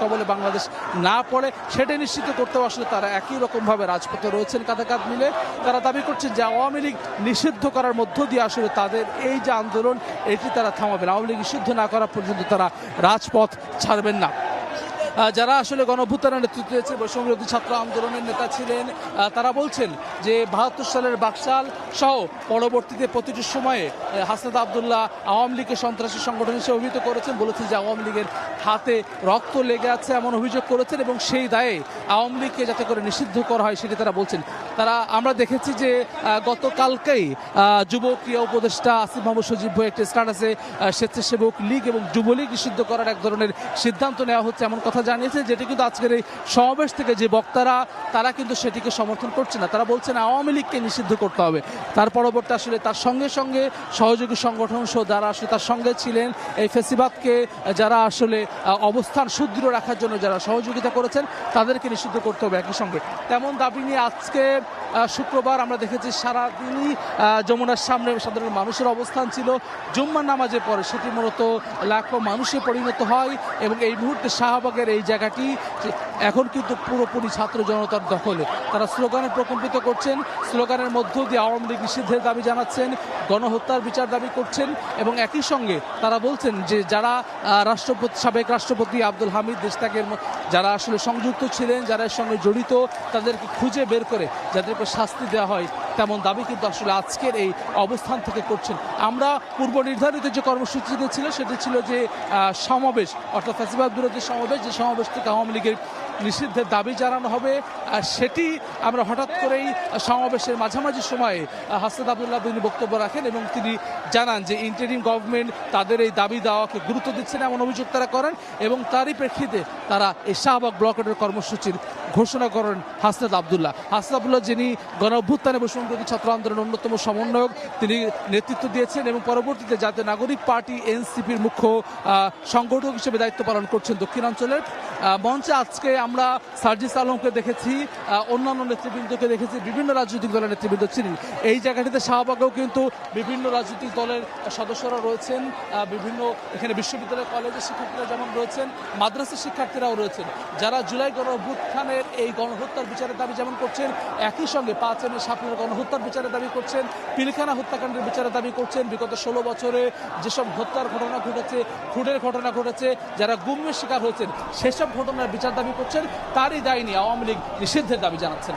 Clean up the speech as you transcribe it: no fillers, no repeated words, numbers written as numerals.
কবলে বাংলাদেশ না পড়ে সেটা নিশ্চিত করতেও আসলে তারা একই রকমভাবে রাজপথে রয়েছেন কাঁধে কাঁধ মিলে। তারা দাবি করছেন যে আওয়ামী লীগ নিষিদ্ধ করার মধ্য দিয়ে আসলে তাদের এই যে আন্দোলন এটি তারা থামাবেন, আওয়ামী লীগ নিষিদ্ধ না করা পর্যন্ত তারা রাজপথ ছাড়বেন না। যারা আসলে গণঅভ্যুত্থানের নেতৃত্ব দিয়েছে, বৈষম্যবিরোধী ছাত্র আন্দোলনের নেতা ছিলেন, তারা বলছেন যে ৭২ সালের বাকশাল সহ পরবর্তীতে প্রতিটি সময়ে হাসনাত আবদুল্লাহ আওয়ামী লীগের সন্ত্রাসী সংগঠন হিসেবে অভিহিত করেছেন, বলেছেন যে আওয়ামী লীগের হাতে রক্ত লেগে আছে এমন অভিযোগ করেছেন এবং সেই দায়ে আওয়ামী লীগকে যাতে করে নিষিদ্ধ করা হয় সেটি তারা বলছেন। আমরা দেখেছি যে গতকালকেই যুব ক্রিয়া উপদেষ্টা আসিফ মাহমুদ সজীব ভাই একটি স্ট্যাটাসে স্বেচ্ছাসেবক লীগ এবং যুবলীগ নিষিদ্ধ করার এক ধরনের সিদ্ধান্ত নেওয়া হচ্ছে এমন কথা জানিয়েছে, যেটি কিন্তু আজকের এই সমাবেশ থেকে যে বক্তারা তারা কিন্তু সেটিকে সমর্থন করছে না। তারা বলছেন আওয়ামী লীগকে নিষিদ্ধ করতে হবে। তার পরবর্তী আসলে তার সঙ্গে সঙ্গে সহযোগী সংগঠন সহ যারা আসলে তার সঙ্গে ছিলেন, এই ফেসিবাদকে যারা আসলে অবস্থান সুদৃঢ় রাখার জন্য যারা সহযোগিতা করেছেন তাদেরকে নিষিদ্ধ করতে হবে একই সঙ্গে। তেমন দাবি নিয়ে আজকে শুক্রবার আমরা দেখেছি সারাদিনই যমুনার সামনে সাধারণ মানুষের অবস্থান ছিল। জুম্মার নামাজের পরে সেটি মূলত লাখো মানুষে পরিণত হয় এবং এই মুহূর্তে শাহবাগের এই জায়গাটি এখন কিন্তু পুরোপুরি ছাত্র জনতার দখলে। তারা স্লোগানে প্রকম্পিত করছেন, স্লোগানের মধ্য দিয়ে আওয়ামী লীগ নিষিদ্ধের দাবি জানাচ্ছেন, গণহত্যার বিচার দাবি করছেন এবং একই সঙ্গে তারা বলছেন যে যারা সাবেক রাষ্ট্রপতি আব্দুল হামিদ দেশত্যাগের যারা আসলে সংযুক্ত ছিলেন, যারা এর সঙ্গে জড়িত তাদেরকে খুঁজে বের করে যাদেরকে শাস্তি দেওয়া হয় তেমন দাবি কিন্তু আসলে আজকের এই অবস্থান থেকে করছেন। আমরা পূর্ব নির্ধারিত যে কর্মসূচিতে ছিল সেটি ছিল যে সমাবেশ, অর্থাৎ ফ্যাসিবাদ বিরোধী সমাবেশ, যে সমাবেশ থেকে আওয়ামী লীগের নিষিদ্ধের দাবি জানানো হবে। সেটি আমরা হঠাৎ করেই সমাবেশের মাঝামাঝি সময়ে হাসনাত আবদুল্লাহ তিনি বক্তব্য রাখেন এবং তিনি জানান যে ইন্টারিম গভর্নমেন্ট তাদের এই দাবি দেওয়াকে গুরুত্ব দিচ্ছে না এমন অভিযোগ তারা করেন এবং তারই প্রেক্ষিতে তারা এই শাহবাগ ব্লকেটের কর্মসূচির ঘোষণা করেন হাসনাত আবদুল্লাহ। হাসনাত আবদুল্লাহ যিনি গণঅভ্যুত্থানে বৈষম্যবিরোধী ছাত্র আন্দোলনের অন্যতম সমন্বয়ক, তিনি নেতৃত্ব দিয়েছেন এবং পরবর্তীতে জাতীয় নাগরিক পার্টি এনসিপির মুখ্য সংগঠক হিসেবে দায়িত্ব পালন করছেন দক্ষিণাঞ্চলের। মঞ্চে আজকে আমরা সার্জিস আলমকে দেখেছি, অন্যান্য নেতৃবৃন্দকে দেখেছি, বিভিন্ন রাজনৈতিক দলের নেতৃবৃন্দ ছিলেন। এই জায়গাটিতে শাহবাগেও কিন্তু বিভিন্ন রাজনৈতিক দলের সদস্যরা রয়েছেন, বিভিন্ন এখানে বিশ্ববিদ্যালয় কলেজের শিক্ষার্থীরা যেমন রয়েছেন, মাদ্রাসার শিক্ষার্থীরাও রয়েছেন, যারা জুলাই গণঅভ্যুত্থানের এই গণহত্যার বিচারের দাবি যেমন করছেন, একই সঙ্গে ৫ মে শাপলার গণহত্যার বিচারের দাবি করছেন, পিলখানা হত্যাকাণ্ডের বিচারের দাবি করছেন। বিগত ১৬ বছরে যেসব হত্যার ঘটনা ঘটেছে, খুনের ঘটনা ঘটেছে, যারা গুমের শিকার হয়েছেন সেসব ঘটনার বিচার দাবি করছেন, তারই দায় নিয়ে আওয়ামী লীগ নিষিদ্ধের দাবি জানাচ্ছেন।